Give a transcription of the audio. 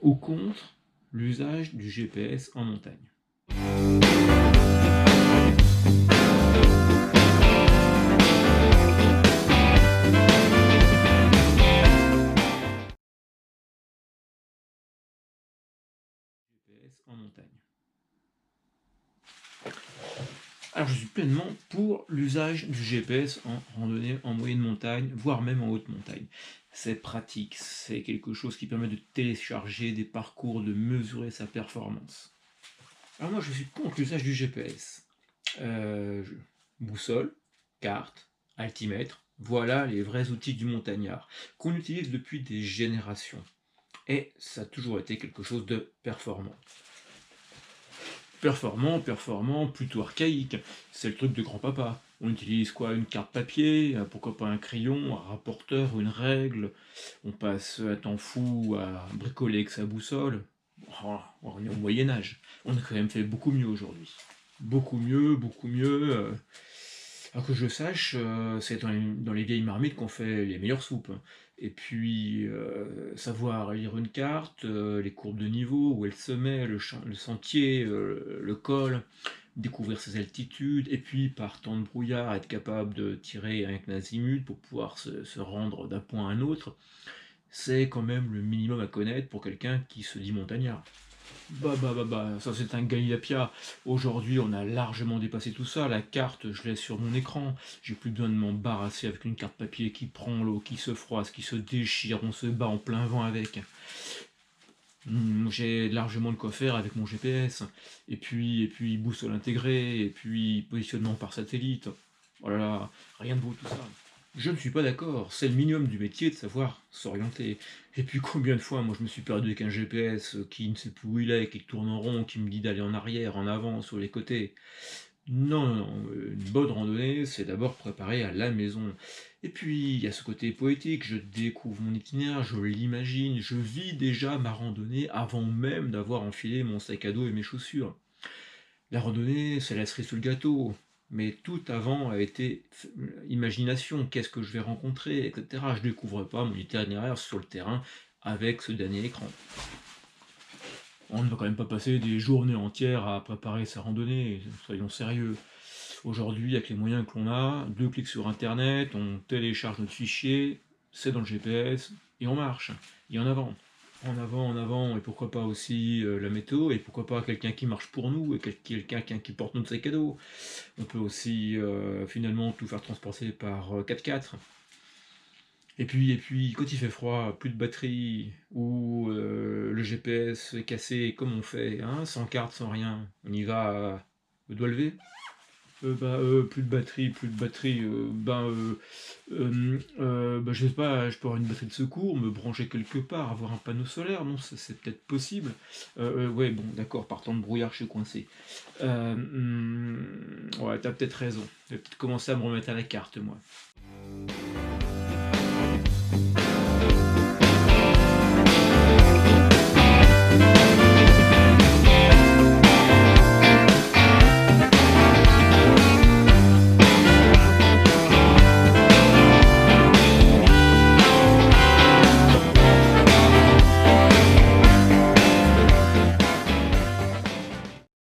ou contre l'usage du GPS en montagne. GPS en montagne. Alors je suis pleinement pour l'usage du GPS en randonnée en moyenne montagne, voire même en haute montagne. C'est pratique, c'est quelque chose qui permet de télécharger des parcours, de mesurer sa performance. Alors moi je suis contre l'usage du GPS. Boussole, carte, altimètre, voilà les vrais outils du montagnard, qu'on utilise depuis des générations. Et ça a toujours été quelque chose de performant. Performant, plutôt archaïque, c'est le truc de grand-papa. On utilise quoi? Une carte papier, pourquoi pas un crayon, un rapporteur, une règle. On passe un temps fou à bricoler avec sa boussole. Oh, on est au Moyen-Âge. On a quand même fait beaucoup mieux aujourd'hui. Beaucoup mieux, beaucoup mieux. Alors que je sache, c'est dans les vieilles marmites qu'on fait les meilleures soupes. Et puis, savoir lire une carte, les courbes de niveau, où elle se met, le sentier, le col, découvrir ses altitudes, et puis par temps de brouillard, être capable de tirer avec un azimut pour pouvoir se rendre d'un point à un autre, c'est quand même le minimum à connaître pour quelqu'un qui se dit montagnard. Ça c'est un Galiapia. Aujourd'hui, on a largement dépassé tout ça. La carte, je l'ai sur mon écran. J'ai plus besoin de m'embarrasser avec une carte papier qui prend l'eau, qui se froisse, qui se déchire, on se bat en plein vent avec. J'ai largement de quoi faire avec mon GPS. Et puis boussole intégrée, et puis positionnement par satellite. Oh là là, rien de beau tout ça. Je ne suis pas d'accord, c'est le minimum du métier de savoir s'orienter. Et puis combien de fois, moi je me suis perdu avec un GPS qui ne sait plus où il est, qui tourne en rond, qui me dit d'aller en arrière, en avant, sur les côtés. Non, non, non, une bonne randonnée, c'est d'abord préparé à la maison. Et puis, il y a ce côté poétique, je découvre mon itinéraire, je l'imagine, je vis déjà ma randonnée avant même d'avoir enfilé mon sac à dos et mes chaussures. La randonnée, c'est la cerise sur le gâteau, mais tout avant a été imagination, qu'est-ce que je vais rencontrer, etc. Je découvre pas mon itinéraire sur le terrain avec ce dernier écran. On ne va quand même pas passer des journées entières à préparer sa randonnée, soyons sérieux. Aujourd'hui, avec les moyens que l'on a, 2 clics sur internet, on télécharge notre fichier, c'est dans le GPS, et on marche, et en avant. En avant, et pourquoi pas aussi la météo, et pourquoi pas quelqu'un qui marche pour nous, et quelqu'un qui porte notre sac à dos. On peut aussi finalement tout faire transporter par 4x4. Et puis, quand il fait froid, plus de batterie, ou le GPS est cassé, comme on fait, hein, sans carte, sans rien, on y va au doigt levé. Plus de batterie, je sais pas, je peux avoir une batterie de secours, me brancher quelque part, avoir un panneau solaire, non, ça c'est peut-être possible. Ouais, bon, d'accord, par temps de brouillard, je suis coincé. Ouais, t'as peut-être raison. Je vais peut-être commencer à me remettre à la carte, moi.